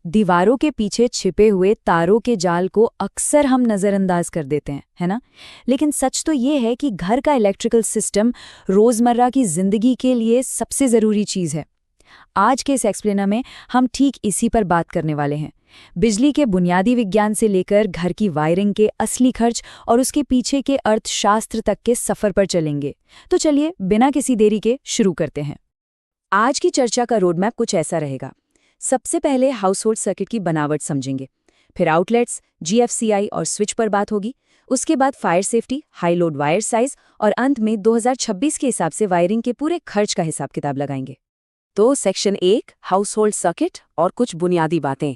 दीवारों के पीछे छिपे हुए तारों के जाल को अक्सर हम नज़रअंदाज कर देते हैं, है ना? लेकिन सच तो ये है कि घर का इलेक्ट्रिकल सिस्टम रोज़मर्रा की ज़िंदगी के लिए सबसे ज़रूरी चीज़ है। आज के इस एक्सप्लेनर में हम ठीक इसी पर बात करने वाले हैं। बिजली के बुनियादी विज्ञान से लेकर घर की वायरिंग के असली खर्च और उसके पीछे के अर्थशास्त्र तक के सफ़र पर चलेंगे। तो चलिए बिना किसी देरी के शुरू करते हैं। आज की चर्चा का रोडमैप कुछ ऐसा रहेगा। सबसे पहले हाउस होल्ड सर्किट की बनावट समझेंगे, फिर आउटलेट्स, जीएफसीआई और स्विच पर बात होगी, उसके बाद fire safety, high load wire size और अंत में 2026 के हिसाब से वायरिंग के पूरे खर्च का हिसाब किताब लगाएंगे। तो सेक्शन 1 हाउस होल्ड सर्किट और कुछ बुनियादी बातें।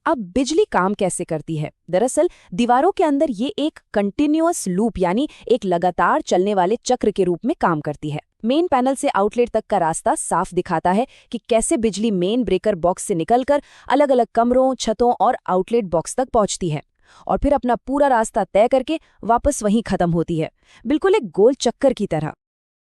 अब बिजली काम कैसे करती है? दरअसल दीवारों के अंदर ये एक कंटिन्यूअस लूप यानी एक लगातार चलने वाले चक्र के रूप में काम करती है। मेन पैनल से आउटलेट तक का रास्ता साफ दिखाता है कि कैसे बिजली मेन ब्रेकर बॉक्स से निकलकर अलग अलग कमरों, छतों और आउटलेट बॉक्स तक पहुंचती है और फिर अपना पूरा रास्ता तय करके वापस वहीं खत्म होती है, बिल्कुल एक गोल चक्कर की तरह।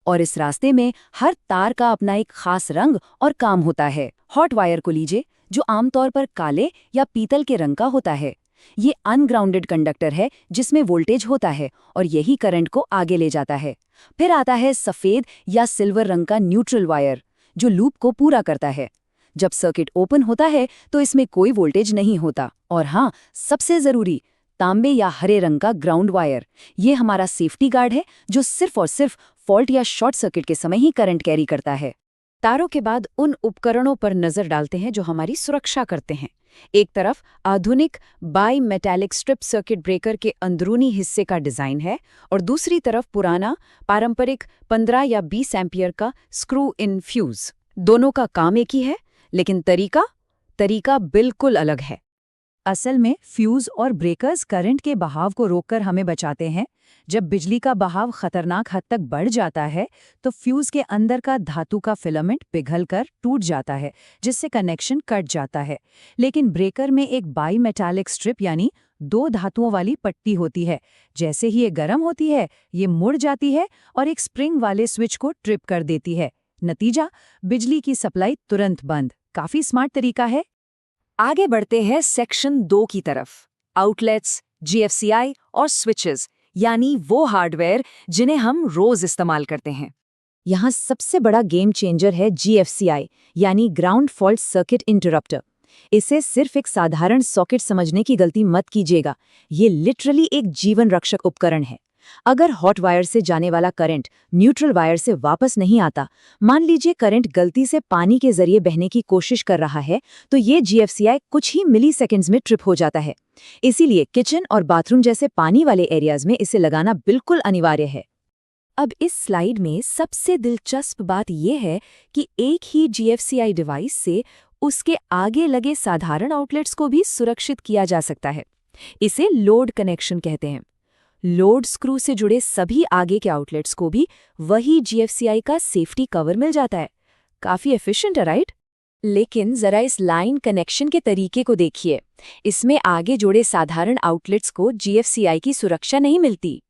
और इस रास्ते में हर तार का अपना एक खास रंग और काम होता है। हॉट वायर को लीजिए, जो आमतौर पर काले या पीतल के रंग का होता है। ये अनग्राउंडेड कंडक्टर है जिसमें वोल्टेज होता है और यही करंट को आगे ले जाता है। फिर आता है सफ़ेद या सिल्वर रंग का न्यूट्रल वायर, जो लूप को पूरा करता है। जब सर्किट ओपन होता है तो इसमें कोई वोल्टेज नहीं होता। और हाँ, सबसे ज़रूरी, तांबे या हरे रंग का ग्राउंड वायर। ये हमारा सेफ्टी गार्ड है जो सिर्फ और सिर्फ फॉल्ट या शॉर्ट सर्किट के समय ही करंट कैरी करता है। तारों के बाद उन उपकरणों पर नजर डालते हैं जो हमारी सुरक्षा करते हैं। एक तरफ आधुनिक by metallic strip circuit breaker के अंदरूनी हिस्से का डिजाइन है और दूसरी तरफ पुराना पारंपरिक 15 या 20 एम्पियर का स्क्रू इन फ्यूज। दोनों का काम एक ही है, लेकिन तरीका बिल्कुल अलग है। असल में फ्यूज और ब्रेकर्स करंट के बहाव को रोककर हमें बचाते हैं। जब बिजली का बहाव खतरनाक हद तक बढ़ जाता है तो फ्यूज के अंदर का धातु का फिलामेंट पिघलकर टूट जाता है, जिससे कनेक्शन कट जाता है। लेकिन ब्रेकर में एक बाई मेटालिक स्ट्रिप यानी 2 धातुओं वाली पट्टी होती है। जैसे ही ये गर्म होती है, ये मुड़ जाती है और एक स्प्रिंग वाले स्विच को ट्रिप कर देती है। नतीजा, बिजली की सप्लाई तुरंत बंद। काफी स्मार्ट तरीका है। आगे बढ़ते हैं सेक्शन 2 की तरफ। आउटलेट्स, जीएफसीआई और स्विचेस, यानी वो हार्डवेयर जिन्हें हम रोज इस्तेमाल करते हैं। यहाँ सबसे बड़ा गेम चेंजर है जीएफसीआई, यानी ग्राउंड फॉल्ट सर्किट इंटरप्टर। इसे सिर्फ एक साधारण सॉकेट समझने की गलती मत कीजिएगा। ये लिटरली एक जीवन रक्षक उपकरण है। अगर हॉट वायर से जाने वाला करंट न्यूट्रल वायर से वापस नहीं आता, मान लीजिए करंट गलती से पानी के जरिए बहने की कोशिश कर रहा है, तो ये जीएफसीआई कुछ ही मिली सेकेंड्स में ट्रिप हो जाता है। इसीलिए किचन और बाथरूम जैसे पानी वाले एरियाज में इसे लगाना बिल्कुल अनिवार्य है। अब इस स्लाइड में सबसे दिलचस्प बात यह है कि एक ही जीएफसीआई डिवाइस से उसके आगे लगे साधारण आउटलेट्स को भी सुरक्षित किया जा सकता है। इसे लोड कनेक्शन कहते हैं। लोड स्क्रू से जुड़े सभी आगे के आउटलेट्स को भी वही जीएफसीआई का सेफ्टी कवर मिल जाता है। काफी एफिशिएंट है, राइट? लेकिन जरा इस लाइन कनेक्शन के तरीके को देखिए। इसमें आगे जुड़े साधारण आउटलेट्स को जीएफसीआई की सुरक्षा नहीं मिलती।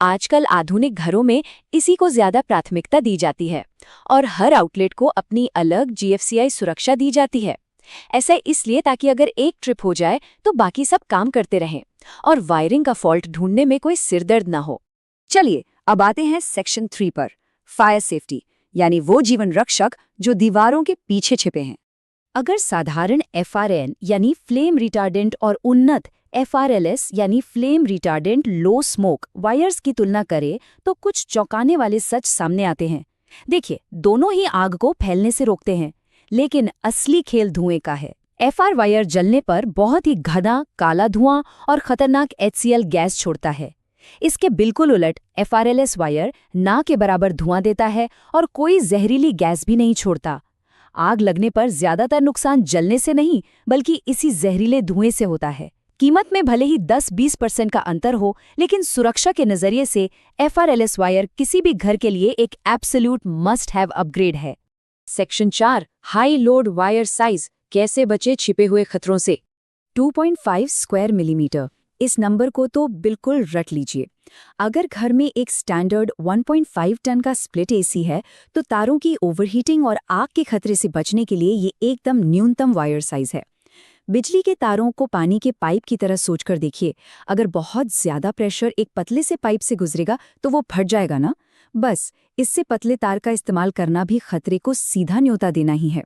आजकल आधुनिक घरों में इसी को ज्यादा प्राथमिकता दी जाती है और हर आउटलेट को अपनी अलग जीएफसीआई सुरक्षा दी जाती है। ऐसा इसलिए ताकि अगर एक ट्रिप हो जाए तो बाकी सब काम करते रहें और वायरिंग का फॉल्ट ढूंढने में कोई सिरदर्द ना हो। चलिए अब आते हैं सेक्शन 3 पर, फायर सेफ्टी, यानी वो जीवन रक्षक जो दीवारों के पीछे छिपे हैं। अगर साधारण एफआरएन यानी फ्लेम रिटार्डेंट और उन्नत एफआरएलएस यानी flame retardant low smoke wires की तुलना करें तो कुछ चौंकाने वाले सच सामने आते हैं। देखिए, दोनों ही आग को फैलने से रोकते हैं, लेकिन असली खेल धुएं का है। एफआर वायर जलने पर बहुत ही घना काला धुआं और खतरनाक एचसीएल गैस छोड़ता है। इसके बिल्कुल उलट एफआरएलएस वायर ना के बराबर धुआं देता है और कोई जहरीली गैस भी नहीं छोड़ता। आग लगने पर ज्यादातर नुकसान जलने से नहीं बल्कि इसी जहरीले धुएं से होता है। कीमत में भले ही 10-20% का अंतर हो, लेकिन सुरक्षा के नजरिए से एफआरएलएस वायर किसी भी घर के लिए एक एब्सोल्यूट मस्ट हैव अपग्रेड है। Section 4 high load wire size, कैसे बचे छिपे हुए खतरों से। 2.5 स्क्वायर मिलीमीटर, इस नंबर को तो बिल्कुल रट लीजिए। अगर घर में एक स्टैंडर्ड 1.5 टन का स्प्लिट एसी है तो तारों की ओवरहीटिंग और आग के खतरे से बचने के लिए ये एकदम न्यूनतम वायर साइज है। बिजली के तारों को पानी के पाइप की तरह सोचकर देखिए। अगर बहुत ज्यादा प्रेशर एक पतले से पाइप से गुजरेगा तो वो फट जाएगा ना। बस इससे पतले तार का इस्तेमाल करना भी खतरे को सीधा न्योता देना ही है।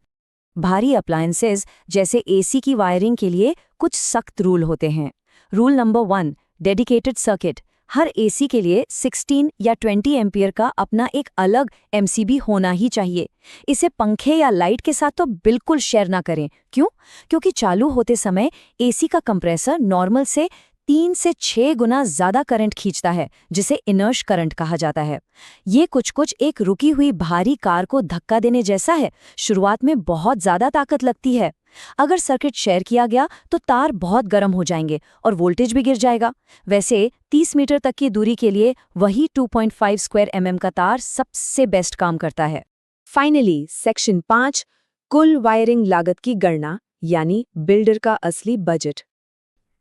भारी अप्लायंसेज जैसे एसी की वायरिंग के लिए कुछ सख्त रूल होते हैं। Rule number 1, dedicated circuit. हर एसी के लिए 16 या 20 एम्पियर का अपना एक अलग एमसीबी होना ही चाहिए। इसे पंखे या लाइट के साथ तो बिल्कुल शेयर ना करें। क्यों? क्योंकि चालू होते समय एसी का कंप्रेसर नॉर्मल से 3 से 6 गुना ज्यादा करंट खींचता है, जिसे इनर्श करंट कहा जाता है। ये कुछ एक रुकी हुई भारी कार को धक्का देने जैसा है। शुरुआत में बहुत ज्यादा ताकत लगती है। अगर सर्किट शेयर किया गया तो तार बहुत गर्म हो जाएंगे और वोल्टेज भी गिर जाएगा। वैसे 30 मीटर तक की दूरी के लिए वही 2.5 स्क्वायर mm का तार सबसे बेस्ट काम करता है। फाइनली सेक्शन 5, कुल वायरिंग लागत की गणना यानी बिल्डर का असली बजट।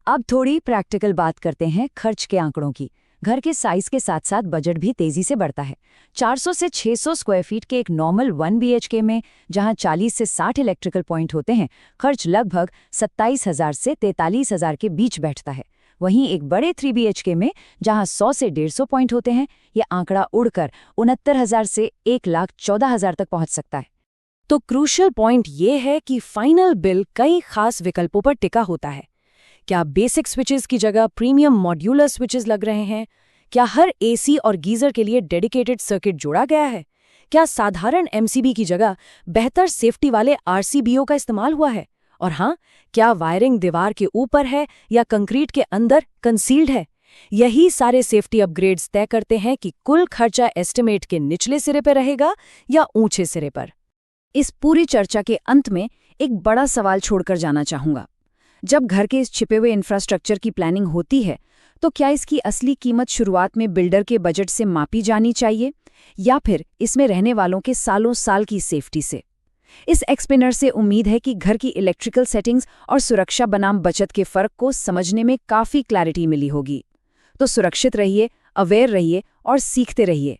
अब थोड़ी प्रैक्टिकल बात करते हैं खर्च के आंकड़ों की। घर के साइज के साथ साथ बजट भी तेजी से बढ़ता है। 400 से 600 स्क्वायर फीट के एक नॉर्मल 1 BHK में, जहां 40 से 60 इलेक्ट्रिकल पॉइंट होते हैं, खर्च लगभग 27,000 से 43,000 के बीच बैठता है। वहीं एक बड़े 3 BHK में, जहां 100 से 150 पॉइंट होते हैं, ये आंकड़ा उड़कर 69,000 से 1,14,000 तक पहुंच सकता है। तो क्रूशियल पॉइंट ये है कि फाइनल बिल कई खास विकल्पों पर टिका होता है। क्या बेसिक स्विचेस की जगह प्रीमियम मॉड्यूलर स्विचेस लग रहे हैं? क्या हर एसी और गीजर के लिए डेडिकेटेड सर्किट जोड़ा गया है? क्या साधारण एमसीबी की जगह बेहतर सेफ्टी वाले आरसीबीओ का इस्तेमाल हुआ है? और हाँ, क्या वायरिंग दीवार के ऊपर है या कंक्रीट के अंदर कंसील्ड है? यही सारे सेफ्टी अपग्रेड्स तय करते हैं कि कुल खर्चा एस्टिमेट के निचले सिरे पर रहेगा या ऊंचे सिरे पर। इस पूरी चर्चा के अंत में एक बड़ा सवाल छोड़कर जाना चाहूंगा। जब घर के इस छिपे हुए इंफ्रास्ट्रक्चर की प्लानिंग होती है, तो क्या इसकी असली कीमत शुरुआत में बिल्डर के बजट से मापी जानी चाहिए या फिर इसमें रहने वालों के सालों साल की सेफ्टी से? इस एक्सप्लेनर से उम्मीद है कि घर की इलेक्ट्रिकल सेटिंग्स और सुरक्षा बनाम बचत के फर्क को समझने में काफ़ी क्लैरिटी मिली होगी। तो सुरक्षित रहिए, अवेयर रहिए और सीखते रहिए।